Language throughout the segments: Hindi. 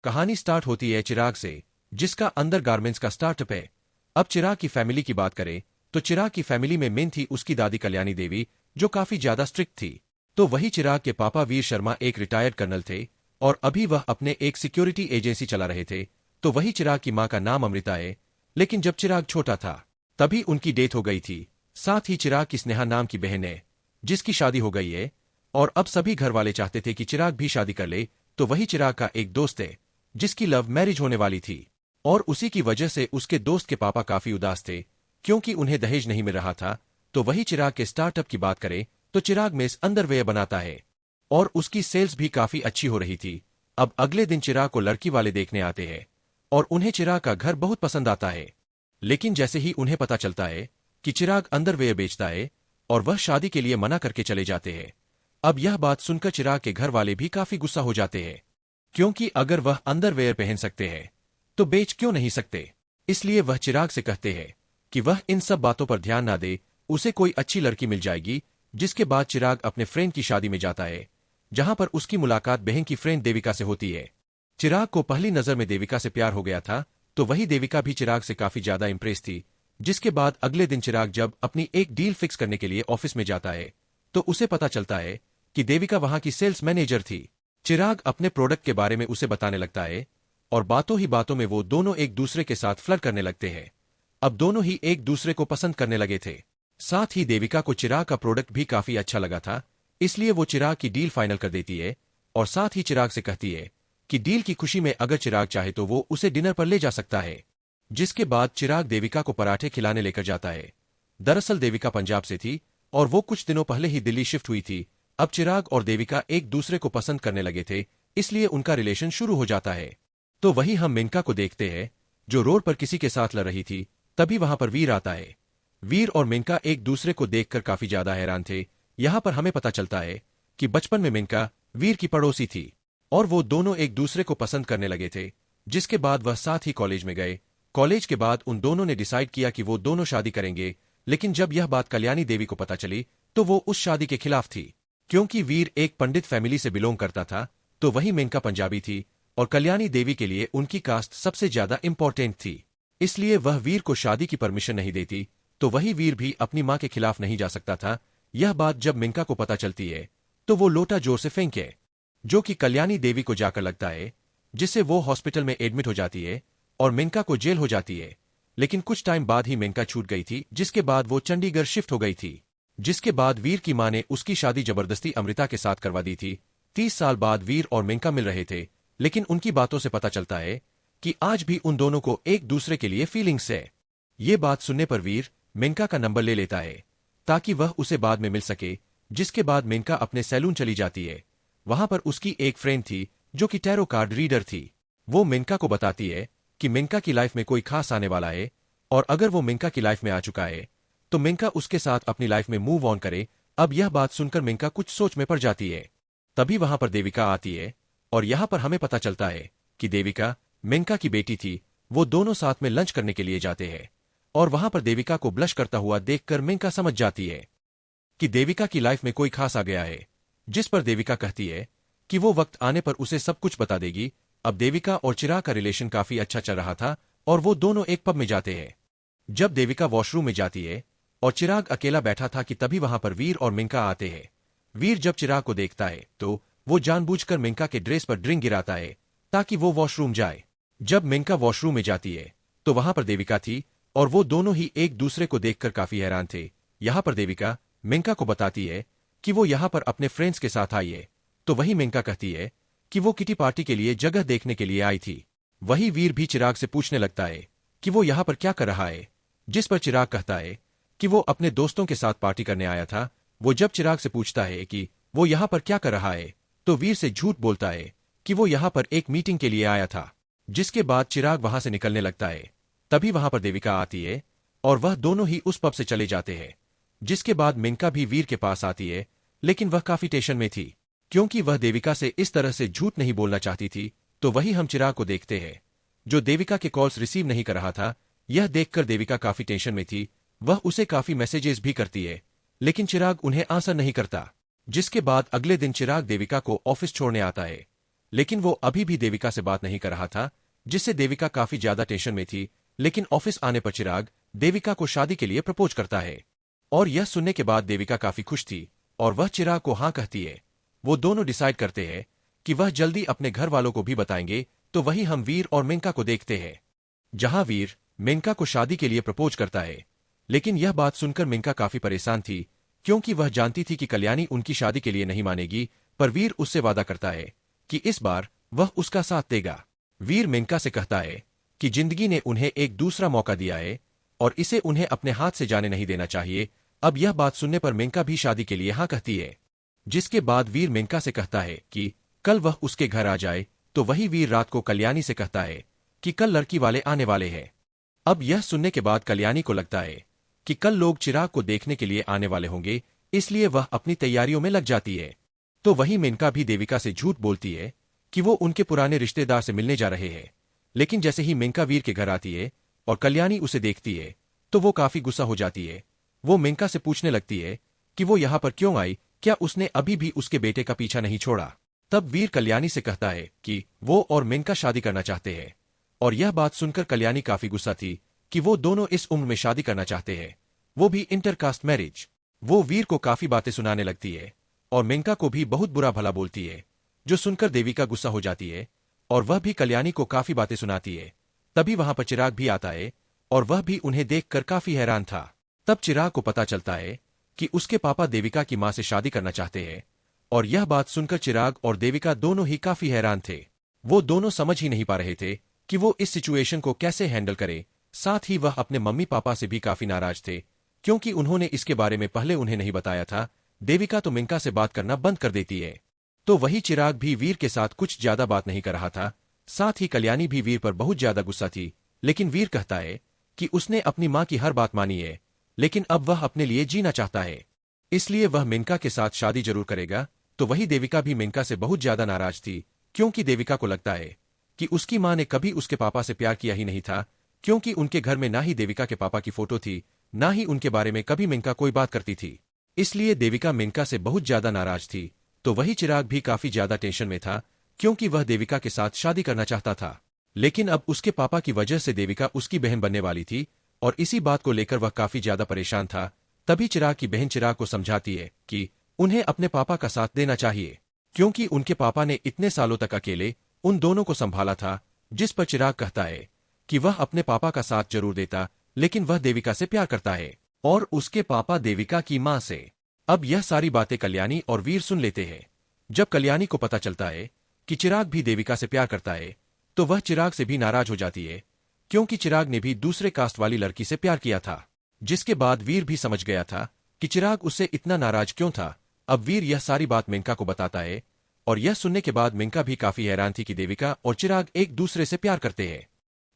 कहानी स्टार्ट होती है चिराग से, जिसका अंडर गारमेंट्स का स्टार्टअप है। अब चिराग की फैमिली की बात करें तो चिराग की फैमिली में मेन थी उसकी दादी कल्याणी देवी, जो काफी ज्यादा स्ट्रिक्ट थी। तो वही चिराग के पापा वीर शर्मा एक रिटायर्ड कर्नल थे और अभी वह अपने एक सिक्योरिटी एजेंसी चला रहे थे। तो वही चिराग की मां का नाम अमृता है, लेकिन जब चिराग छोटा था तभी उनकी डेथ हो गई थी। साथ ही चिराग की स्नेहा नाम की बहन है, जिसकी शादी हो गई है और अब सभी घर वाले चाहते थे कि चिराग भी शादी कर ले। तो वही चिराग का एक दोस्त है जिसकी लव मैरिज होने वाली थी और उसी की वजह से उसके दोस्त के पापा काफी उदास थे, क्योंकि उन्हें दहेज नहीं मिल रहा था। तो वही चिराग के स्टार्टअप की बात करें तो चिराग मेस अंडरवेयर बनाता है और उसकी सेल्स भी काफी अच्छी हो रही थी। अब अगले दिन चिराग को लड़की वाले देखने आते हैं और उन्हें चिराग का घर बहुत पसंद आता है। लेकिन जैसे ही उन्हें पता चलता है कि चिराग अंडरवेयर बेचता है और वह शादी के लिए मना करके चले जाते हैं। अब यह बात सुनकर चिराग के घर वाले भी काफी गुस्सा हो जाते हैं, क्योंकि अगर वह अंडरवेयर पहन सकते हैं तो बेच क्यों नहीं सकते। इसलिए वह चिराग से कहते हैं कि वह इन सब बातों पर ध्यान ना दे, उसे कोई अच्छी लड़की मिल जाएगी। जिसके बाद चिराग अपने फ्रेंड की शादी में जाता है, जहां पर उसकी मुलाकात बहन की फ्रेंड देविका से होती है। चिराग को पहली नजर में देविका से प्यार हो गया था, तो वही देविका भी चिराग से काफी ज्यादा इंप्रेस थी। जिसके बाद अगले दिन चिराग जब अपनी एक डील फिक्स करने के लिए ऑफिस में जाता है तो उसे पता चलता है कि देविका वहां की सेल्स मैनेजर थी। चिराग अपने प्रोडक्ट के बारे में उसे बताने लगता है और बातों ही बातों में वो दोनों एक दूसरे के साथ फ्लर्ट करने लगते हैं। अब दोनों ही एक दूसरे को पसंद करने लगे थे। साथ ही देविका को चिराग का प्रोडक्ट भी काफी अच्छा लगा था, इसलिए वो चिराग की डील फाइनल कर देती है और साथ ही चिराग से कहती है कि डील की खुशी में अगर चिराग चाहे तो वो उसे डिनर पर ले जा सकता है। जिसके बाद चिराग देविका को पराठे खिलाने लेकर जाता है। दरअसल देविका पंजाब से थी और वो कुछ दिनों पहले ही दिल्ली शिफ्ट हुई थी। अब चिराग और देविका एक दूसरे को पसंद करने लगे थे, इसलिए उनका रिलेशन शुरू हो जाता है। तो वही हम मेनका को देखते हैं, जो रोड पर किसी के साथ लड़ रही थी। तभी वहां पर वीर आता है। वीर और मेनका एक दूसरे को देखकर काफी ज्यादा हैरान थे। यहां पर हमें पता चलता है कि बचपन में मेनका वीर की पड़ोसी थी और वो दोनों एक दूसरे को पसंद करने लगे थे। जिसके बाद वह साथ ही कॉलेज में गए। कॉलेज के बाद उन दोनों ने डिसाइड किया कि वो दोनों शादी करेंगे, लेकिन जब यह बात कल्याणी देवी को पता चली तो वो उस शादी के खिलाफ थी, क्योंकि वीर एक पंडित फैमिली से बिलोंग करता था, तो वही मेनका पंजाबी थी और कल्याणी देवी के लिए उनकी कास्ट सबसे ज्यादा इंपॉर्टेंट थी। इसलिए वह वीर को शादी की परमिशन नहीं देती। तो वही वीर भी अपनी मां के खिलाफ नहीं जा सकता था। यह बात जब मेनका को पता चलती है तो वो लोटा जोर से फेंके, जो कि कल्याणी देवी को जाकर लगता है, जिससे वो हॉस्पिटल में एडमिट हो जाती है और मेनका को जेल हो जाती है। लेकिन कुछ टाइम बाद ही मेनका छूट गई थी, जिसके बाद वो चंडीगढ़ शिफ्ट हो गई थी। जिसके बाद वीर की मां ने उसकी शादी जबरदस्ती अमृता के साथ करवा दी थी। 30 साल बाद वीर और मेनका मिल रहे थे, लेकिन उनकी बातों से पता चलता है कि आज भी उन दोनों को एक दूसरे के लिए फीलिंग्स है। ये बात सुनने पर वीर मेनका का नंबर ले लेता है ताकि वह उसे बाद में मिल सके। जिसके बाद मेनका अपने सैलून चली जाती है। वहां पर उसकी एक फ्रेंड थी जो कि टैरो कार्ड रीडर थी। वो मेनका को बताती है कि मेनका की लाइफ में कोई खास आने वाला है और अगर वो मेनका की लाइफ में आ चुका है तो मेनका उसके साथ अपनी लाइफ में मूव ऑन करे। अब यह बात सुनकर मेनका कुछ सोच में पड़ जाती है। तभी वहां पर देविका आती है और यहां पर हमें पता चलता है कि देविका मेनका की बेटी थी। वो दोनों साथ में लंच करने के लिए जाते हैं और वहां पर देविका को ब्लश करता हुआ देखकर मेनका समझ जाती है कि देविका की लाइफ में कोई खास आ गया है। जिस पर देविका कहती है कि वो वक्त आने पर उसे सब कुछ बता देगी। अब देविका और चिराग का रिलेशन काफी अच्छा चल रहा था और वो दोनों एक पब में जाते हैं। जब देविका वॉशरूम में जाती है और चिराग अकेला बैठा था कि तभी वहां पर वीर और मेनका आते हैं। वीर जब चिराग को देखता है तो वो जानबूझकर मेनका के ड्रेस पर ड्रिंक गिराता है ताकि वो वॉशरूम जाए। जब मेनका वॉशरूम में जाती है तो वहां पर देविका थी और वो दोनों ही एक दूसरे को देखकर काफी हैरान थे। यहां पर देविका मेनका को बताती है कि वो यहां पर अपने फ्रेंड्स के साथ आई है। तो वही मेनका कहती है कि वो किटी पार्टी के लिए जगह देखने के लिए आई थी। वही वीर भी चिराग से पूछने लगता है कि वो यहां पर क्या कर रहा है। जिस पर चिराग कहता है कि वो अपने दोस्तों के साथ पार्टी करने आया था। वो जब चिराग से पूछता है कि वो यहां पर क्या कर रहा है तो वीर से झूठ बोलता है कि वो यहां पर एक मीटिंग के लिए आया था। जिसके बाद चिराग वहां से निकलने लगता है। तभी वहां पर देविका आती है और वह दोनों ही उस पब से चले जाते हैं। जिसके बाद मेनका भी वीर के पास आती है, लेकिन वह काफी टेंशन में थी, क्योंकि वह देविका से इस तरह से झूठ नहीं बोलना चाहती थी। तो वही हम चिराग को देखते हैं, जो देविका के कॉल्स रिसीव नहीं कर रहा था। यह देखकर देविका काफी टेंशन में थी। वह उसे काफी मैसेजेस भी करती है, लेकिन चिराग उन्हें आंसर नहीं करता। जिसके बाद अगले दिन चिराग देविका को ऑफिस छोड़ने आता है। लेकिन वो अभी भी देविका से बात नहीं कर रहा था, जिससे देविका काफी ज्यादा टेंशन में थी। लेकिन ऑफिस आने पर चिराग देविका को शादी के लिए प्रपोज करता है, और यह सुनने के बाद देविका काफी खुश थी और वह चिराग को हाँ कहती है। वो दोनों डिसाइड करते हैं कि वह जल्दी अपने घर वालों को भी बताएंगे। तो वही हम वीर और मेनका को देखते हैं, जहां वीर मेनका को शादी के लिए प्रपोज करता है। लेकिन यह बात सुनकर मेनका काफी परेशान थी, क्योंकि वह जानती थी कि कल्याणी उनकी शादी के लिए नहीं मानेगी। पर वीर उससे वादा करता है कि इस बार वह उसका साथ देगा। वीर मेनका से कहता है कि जिंदगी ने उन्हें एक दूसरा मौका दिया है और इसे उन्हें अपने हाथ से जाने नहीं देना चाहिए। अब यह बात सुनने पर मेनका भी शादी के लिए हाँ कहती है, जिसके बाद वीर मेनका से कहता है कि कल वह उसके घर आ जाए। तो वही वीर रात को कल्याणी से कहता है कि कल लड़की वाले आने वाले हैं। अब यह सुनने के बाद कल्याणी को लगता है कि कल लोग चिराग को देखने के लिए आने वाले होंगे, इसलिए वह अपनी तैयारियों में लग जाती है। तो वही मेनका भी देविका से झूठ बोलती है कि वो उनके पुराने रिश्तेदार से मिलने जा रहे हैं। लेकिन जैसे ही मेनका वीर के घर आती है और कल्याणी उसे देखती है, तो वो काफी गुस्सा हो जाती है। वो मेनका से पूछने लगती है कि वो यहाँ पर क्यों आई, क्या उसने अभी भी उसके बेटे का पीछा नहीं छोड़ा। तब वीर कल्याणी से कहता है कि वो और मेनका शादी करना चाहते हैं। और यह बात सुनकर कल्याणी काफी गुस्सा थी कि वो दोनों इस उम्र में शादी करना चाहते हैं, वो भी इंटरकास्ट मैरिज। वो वीर को काफी बातें सुनाने लगती है और मेनका को भी बहुत बुरा भला बोलती है, जो सुनकर देविका गुस्सा हो जाती है और वह भी कल्याणी को काफी बातें सुनाती है। तभी वहां पर चिराग भी आता है और वह भी उन्हें देखकर काफी हैरान था। तब चिराग को पता चलता है कि उसके पापा देविका की मां से शादी करना चाहते हैं। और यह बात सुनकर चिराग और देविका दोनों ही काफी हैरान थे। वो दोनों समझ ही नहीं पा रहे थे कि वो इस सिचुएशन को कैसे हैंडल करे। साथ ही वह अपने मम्मी पापा से भी काफी नाराज थे, क्योंकि उन्होंने इसके बारे में पहले उन्हें नहीं बताया था। देविका तो मेनका से बात करना बंद कर देती है। तो वही चिराग भी वीर के साथ कुछ ज्यादा बात नहीं कर रहा था। साथ ही कल्याणी भी वीर पर बहुत ज्यादा गुस्सा थी। लेकिन वीर कहता है कि उसने अपनी मां की हर बात मानी है, लेकिन अब वह अपने लिए जीना चाहता है, इसलिए वह मेनका के साथ शादी जरूर करेगा। तो वही देविका भी मेनका से बहुत ज्यादा नाराज थी, क्योंकि देविका को लगता है कि उसकी मां ने कभी उसके पापा से प्यार किया ही नहीं था, क्योंकि उनके घर में ना ही देविका के पापा की फोटो थी, ना ही उनके बारे में कभी मेनका कोई बात करती थी। इसलिए देविका मेनका से बहुत ज्यादा नाराज थी। तो वही चिराग भी काफी ज्यादा टेंशन में था, क्योंकि वह देविका के साथ शादी करना चाहता था। लेकिन अब उसके पापा की वजह से देविका उसकी बहन बनने वाली थी और इसी बात को लेकर वह काफी ज्यादा परेशान था। तभी चिराग की बहन चिराग को समझाती है कि उन्हें अपने पापा का साथ देना चाहिए, क्योंकि उनके पापा ने इतने सालों तक अकेले उन दोनों को संभाला था। जिस पर चिराग कहता है कि वह अपने पापा का साथ जरूर देता, लेकिन वह देविका से प्यार करता है और उसके पापा देविका की मां से। अब यह सारी बातें कल्याणी और वीर सुन लेते हैं। जब कल्याणी को पता चलता है कि चिराग भी देविका से प्यार करता है, तो वह चिराग से भी नाराज हो जाती है, क्योंकि चिराग ने भी दूसरे कास्ट वाली लड़की से प्यार किया था। जिसके बाद वीर भी समझ गया था कि चिराग उससे इतना नाराज क्यों था। अब वीर यह सारी बात मेनका को बताता है और यह सुनने के बाद मेनका भी काफी हैरान थी कि देविका और चिराग एक दूसरे से प्यार करते हैं,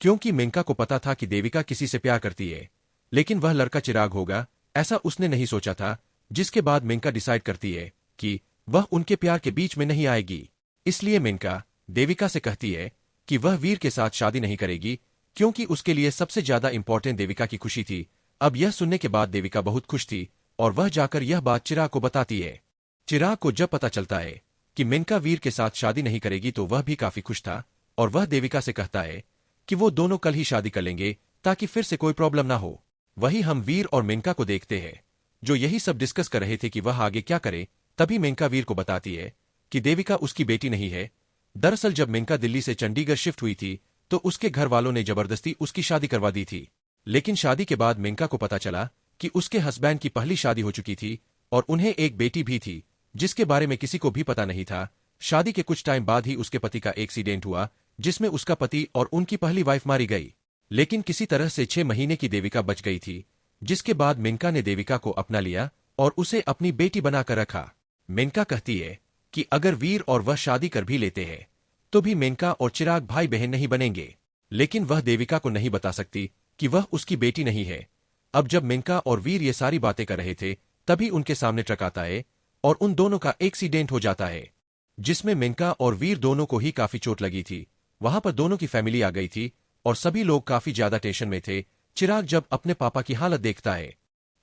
क्योंकि मेनका को पता था कि देविका किसी से प्यार करती है, लेकिन वह लड़का चिराग होगा ऐसा उसने नहीं सोचा था। जिसके बाद मेनका डिसाइड करती है कि वह उनके प्यार के बीच में नहीं आएगी। इसलिए मेनका देविका से कहती है कि वह वीर के साथ शादी नहीं करेगी, क्योंकि उसके लिए सबसे ज्यादा इंपॉर्टेंट देविका की खुशी थी। अब यह सुनने के बाद देविका बहुत खुश थी और वह जाकर यह बात चिराग को बताती है। चिराग को जब पता चलता है कि मेनका वीर के साथ शादी नहीं करेगी, तो वह भी काफी खुश था और वह देविका से कहता है कि वो दोनों कल ही शादी कर लेंगे, ताकि फिर से कोई प्रॉब्लम ना हो। वही हम वीर और मेनका को देखते हैं, जो यही सब डिस्कस कर रहे थे कि वह आगे क्या करे। तभी मेनका वीर को बताती है कि देविका उसकी बेटी नहीं है। दरअसल जब मेनका दिल्ली से चंडीगढ़ शिफ्ट हुई थी, तो उसके घर वालों ने जबरदस्ती उसकी शादी करवा दी थी। लेकिन शादी के बाद मेनका को पता चला कि उसके हस्बैंड की पहली शादी हो चुकी थी और उन्हें एक बेटी भी थी, जिसके बारे में किसी को भी पता नहीं था। शादी के कुछ टाइम बाद ही उसके पति का एक्सीडेंट हुआ, जिसमें उसका पति और उनकी पहली वाइफ मारी गई। लेकिन किसी तरह से 6 महीने की देविका बच गई थी, जिसके बाद मेनका ने देविका को अपना लिया और उसे अपनी बेटी बनाकर रखा। मेनका कहती है कि अगर वीर और वह शादी कर भी लेते हैं, तो भी मेनका और चिराग भाई बहन नहीं बनेंगे। लेकिन वह देविका को नहीं बता सकती कि वह उसकी बेटी नहीं है। अब जब मेनका और वीर ये सारी बातें कर रहे थे, तभी उनके सामने ट्रक आता है और उन दोनों का एक्सीडेंट हो जाता है, जिसमें मेनका और वीर दोनों को ही काफी चोट लगी थी। वहां पर दोनों की फैमिली आ गई थी और सभी लोग काफी ज्यादा टेंशन में थे। चिराग जब अपने पापा की हालत देखता है,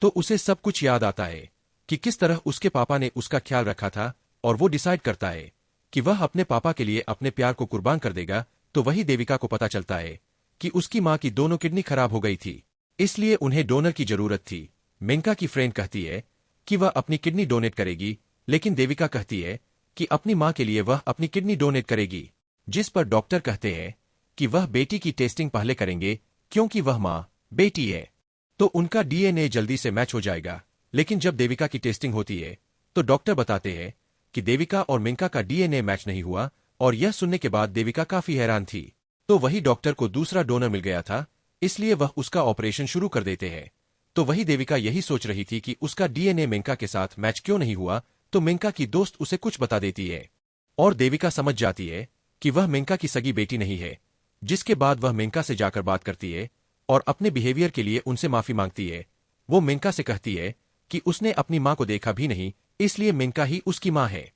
तो उसे सब कुछ याद आता है कि किस तरह उसके पापा ने उसका ख्याल रखा था, और वो डिसाइड करता है कि वह अपने पापा के लिए अपने प्यार को कुर्बान कर देगा, तो वही देविका को पता चलता है कि उसकी माँ की दोनों किडनी खराब हो गई थी, इसलिए उन्हें डोनर की जरूरत थी। मेनका की फ्रेंड कहती है कि वह अपनी किडनी डोनेट करेगी, लेकिन देविका कहती है कि अपनी माँ के लिए वह अपनी किडनी डोनेट करेगी, जिस पर डॉक्टर कहते हैं कि वह बेटी की टेस्टिंग पहले करेंगे क्योंकि वह माँ बेटी है, तो उनका डीएनए जल्दी से मैच हो जाएगा। लेकिन जब देविका की टेस्टिंग होती है तो डॉक्टर बताते हैं कि देविका और मेनका का डीएनए मैच नहीं हुआ, और यह सुनने के बाद देविका काफी हैरान थी। तो वही डॉक्टर को दूसरा डोनर मिल गया था, इसलिए वह उसका ऑपरेशन शुरू कर देते हैं। तो वही देविका यही सोच रही थी कि उसका डीएनए मेनका के साथ मैच क्यों नहीं हुआ, तो मेनका की दोस्त उसे कुछ बता देती है और देविका समझ जाती है कि वह मेनका की सगी बेटी नहीं है, जिसके बाद वह मेनका से जाकर बात करती है और अपने बिहेवियर के लिए उनसे माफी मांगती है। वो मेनका से कहती है कि उसने अपनी माँ को देखा भी नहीं, इसलिए मेनका ही उसकी माँ है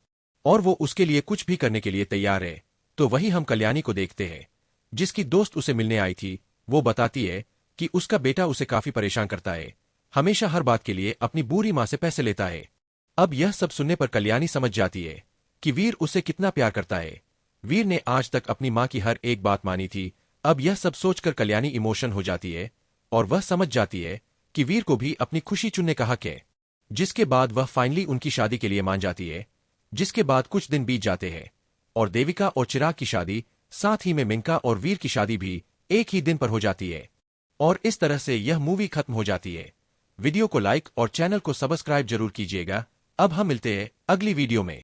और वो उसके लिए कुछ भी करने के लिए तैयार है। तो वही हम कल्याणी को देखते हैं, जिसकी दोस्त उसे मिलने आई थी। वो बताती है कि उसका बेटा उसे काफी परेशान करता है, हमेशा हर बात के लिए अपनी बूढ़ी माँ से पैसे लेता है। अब यह सब सुनने पर कल्याणी समझ जाती है कि वीर उसे कितना प्यार करता है। वीर ने आज तक अपनी माँ की हर एक बात मानी थी। अब यह सब सोचकर कल्याणी इमोशन हो जाती है और वह समझ जाती है कि वीर को भी अपनी खुशी चुनने का हक है, जिसके बाद वह फाइनली उनकी शादी के लिए मान जाती है। जिसके बाद कुछ दिन बीत जाते हैं और देविका और चिराग की शादी, साथ ही में मेनका और वीर की शादी भी एक ही दिन पर हो जाती है। और इस तरह से यह मूवी खत्म हो जाती है। वीडियो को लाइक और चैनल को सब्सक्राइब जरूर कीजिएगा। अब हम मिलते हैं अगली वीडियो में।